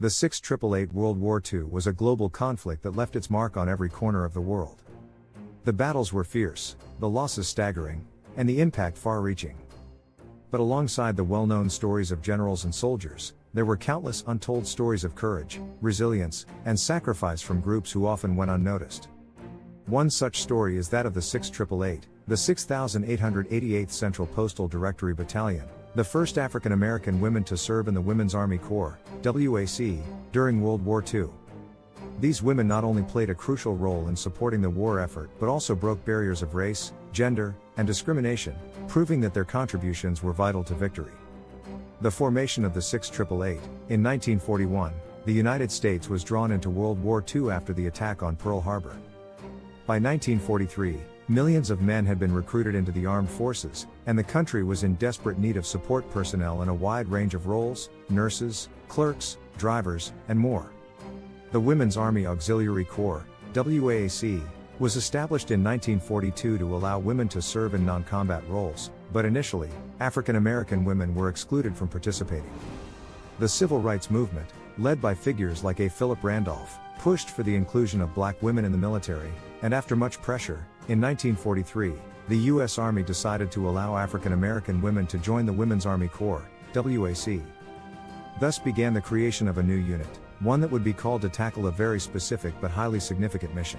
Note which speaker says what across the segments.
Speaker 1: The 6888 World War II was a global conflict that left its mark on every corner of the world. The battles were fierce, the losses staggering, and the impact far-reaching. But alongside the well-known stories of generals and soldiers, there were countless untold stories of courage, resilience, and sacrifice from groups who often went unnoticed. One such story is that of the 6888, the 6888th Central Postal Directory Battalion, the first African American women to serve in the Women's Army Corps, WAC, during World War II. These women not only played a crucial role in supporting the war effort but also broke barriers of race, gender, and discrimination, proving that their contributions were vital to victory. The formation of the 6888, in 1941, the United States was drawn into World War II after the attack on Pearl Harbor. By 1943, millions of men had been recruited into the armed forces, and the country was in desperate need of support personnel in a wide range of roles: nurses, clerks, drivers, and more. The Women's Army Auxiliary Corps, WAC, was established in 1942 to allow women to serve in non-combat roles, but initially, African American women were excluded from participating. The civil rights movement, led by figures like A. Philip Randolph, pushed for the inclusion of black women in the military, and after much pressure, in 1943, the U.S. Army decided to allow African American women to join the Women's Army Corps, WAC. Thus began the creation of a new unit, one that would be called to tackle a very specific but highly significant mission.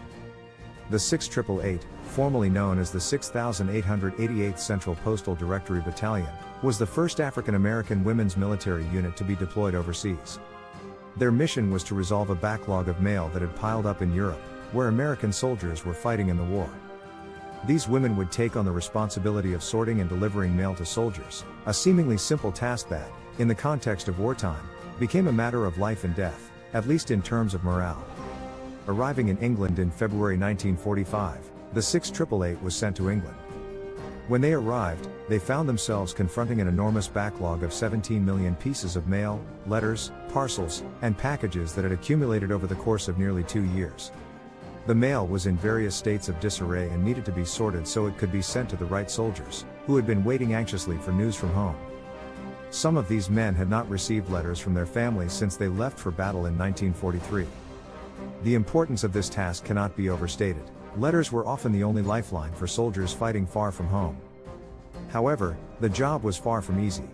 Speaker 1: The 6888, formerly known as the 6888th Central Postal Directory Battalion, was the first African American women's military unit to be deployed overseas. Their mission was to resolve a backlog of mail that had piled up in Europe, where American soldiers were fighting in the war. These women would take on the responsibility of sorting and delivering mail to soldiers, a seemingly simple task that, in the context of wartime, became a matter of life and death, at least in terms of morale. Arriving in England in February 1945, the 6888 was sent to England. When they arrived, they found themselves confronting an enormous backlog of 17 million pieces of mail, letters, parcels, and packages that had accumulated over the course of nearly 2 years. The mail was in various states of disarray and needed to be sorted so it could be sent to the right soldiers, who had been waiting anxiously for news from home. Some of these men had not received letters from their families since they left for battle in 1943. The importance of this task cannot be overstated. Letters were often the only lifeline for soldiers fighting far from home. However, the job was far from easy.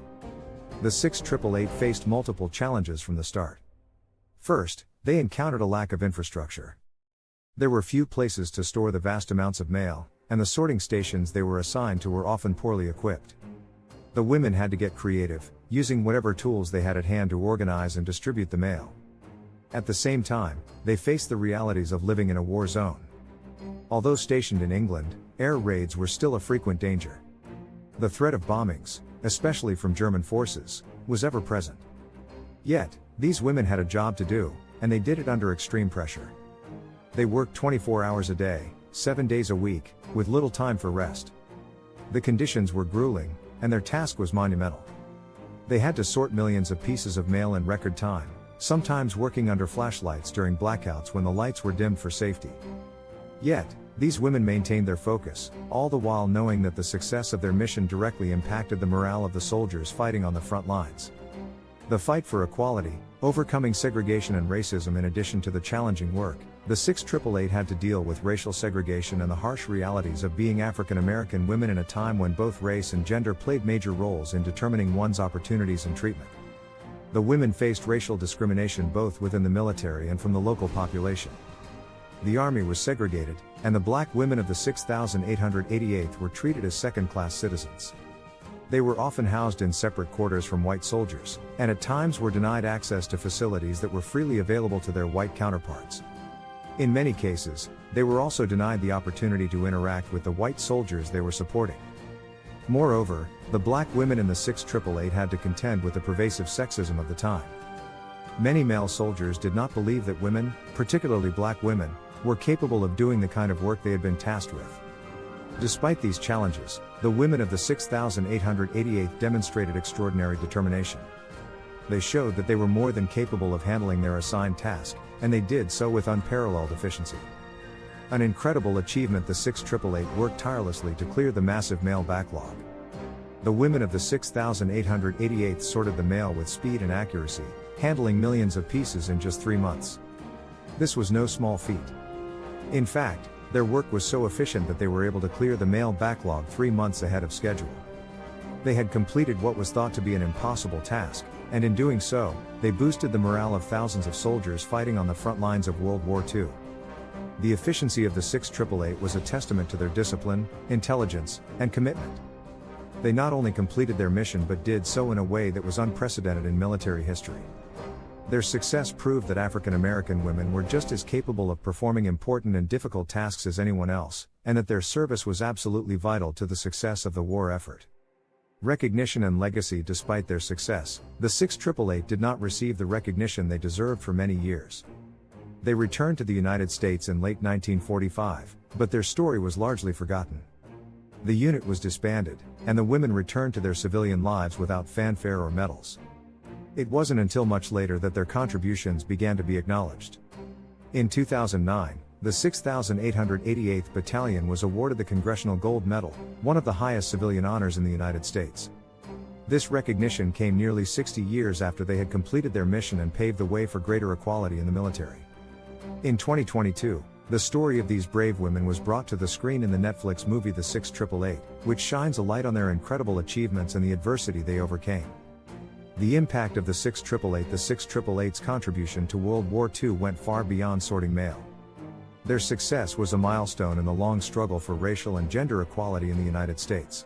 Speaker 1: The 6888 faced multiple challenges from the start. First, they encountered a lack of infrastructure. There were few places to store the vast amounts of mail, and the sorting stations they were assigned to were often poorly equipped. The women had to get creative, using whatever tools they had at hand to organize and distribute the mail. At the same time, they faced the realities of living in a war zone. Although stationed in England, air raids were still a frequent danger. The threat of bombings, especially from German forces, was ever present. Yet, these women had a job to do, and they did it under extreme pressure. They worked 24 hours a day, 7 days a week, with little time for rest. The conditions were grueling, and their task was monumental. They had to sort millions of pieces of mail in record time, sometimes working under flashlights during blackouts when the lights were dimmed for safety. Yet, these women maintained their focus, all the while knowing that the success of their mission directly impacted the morale of the soldiers fighting on the front lines. The fight for equality, overcoming segregation and racism. In addition to the challenging work, the 6888 had to deal with racial segregation and the harsh realities of being African American women in a time when both race and gender played major roles in determining one's opportunities and treatment. The women faced racial discrimination both within the military and from the local population. The army was segregated, and the black women of the 6888th were treated as second-class citizens. They were often housed in separate quarters from white soldiers, and at times were denied access to facilities that were freely available to their white counterparts. In many cases, they were also denied the opportunity to interact with the white soldiers they were supporting. Moreover, the black women in the 6888 had to contend with the pervasive sexism of the time. Many male soldiers did not believe that women, particularly black women, were capable of doing the kind of work they had been tasked with. Despite these challenges, the women of the 6888th demonstrated extraordinary determination. They showed that they were more than capable of handling their assigned task, and they did so with unparalleled efficiency. An incredible achievement. The 6888 worked tirelessly to clear the massive mail backlog. The women of the 6888th sorted the mail with speed and accuracy, handling millions of pieces in just 3 months. This was no small feat. In fact, their work was so efficient that they were able to clear the mail backlog 3 months ahead of schedule. They had completed what was thought to be an impossible task, and in doing so, they boosted the morale of thousands of soldiers fighting on the front lines of World War II. The efficiency of the 6888 was a testament to their discipline, intelligence, and commitment. They not only completed their mission but did so in a way that was unprecedented in military history. Their success proved that African American women were just as capable of performing important and difficult tasks as anyone else, and that their service was absolutely vital to the success of the war effort. Recognition and legacy. Despite their success, the 6888 did not receive the recognition they deserved for many years. They returned to the United States in late 1945, but their story was largely forgotten. The unit was disbanded, and the women returned to their civilian lives without fanfare or medals. It wasn't until much later that their contributions began to be acknowledged. In 2009, the 6,888th Battalion was awarded the Congressional Gold Medal, one of the highest civilian honors in the United States. This recognition came nearly 60 years after they had completed their mission and paved the way for greater equality in the military. In 2022, the story of these brave women was brought to the screen in the Netflix movie The 6888, which shines a light on their incredible achievements and the adversity they overcame. The impact of the 6888. The 6888's contribution to World War II went far beyond sorting mail. Their success was a milestone in the long struggle for racial and gender equality in the United States.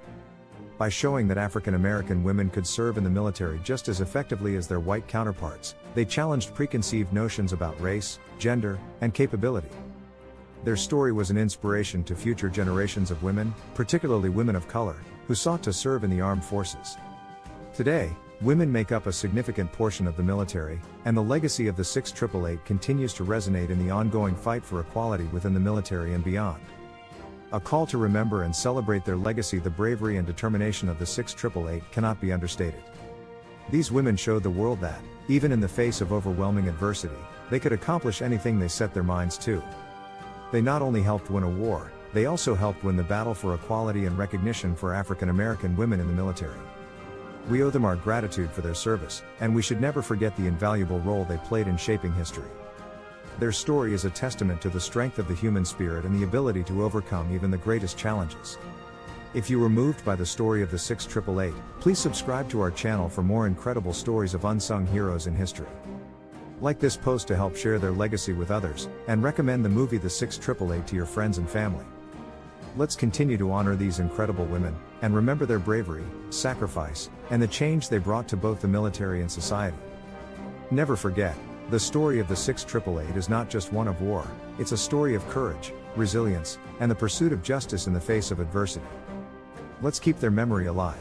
Speaker 1: By showing that African American women could serve in the military just as effectively as their white counterparts, they challenged preconceived notions about race, gender, and capability. Their story was an inspiration to future generations of women, particularly women of color, who sought to serve in the armed forces. Today, women make up a significant portion of the military, and the legacy of the 6888 continues to resonate in the ongoing fight for equality within the military and beyond. A call to remember and celebrate their legacy. The bravery and determination of the 6888 cannot be understated. These women showed the world that, even in the face of overwhelming adversity, they could accomplish anything they set their minds to. They not only helped win a war, they also helped win the battle for equality and recognition for African American women in the military. We owe them our gratitude for their service, and we should never forget the invaluable role they played in shaping history. Their story is a testament to the strength of the human spirit and the ability to overcome even the greatest challenges. If you were moved by the story of the 6888, please subscribe to our channel for more incredible stories of unsung heroes in history. Like this post to help share their legacy with others, and recommend the movie The 6888 to your friends and family. Let's continue to honor these incredible women, and remember their bravery, sacrifice, and the change they brought to both the military and society. Never forget, the story of the 6888 is not just one of war, it's a story of courage, resilience, and the pursuit of justice in the face of adversity. Let's keep their memory alive.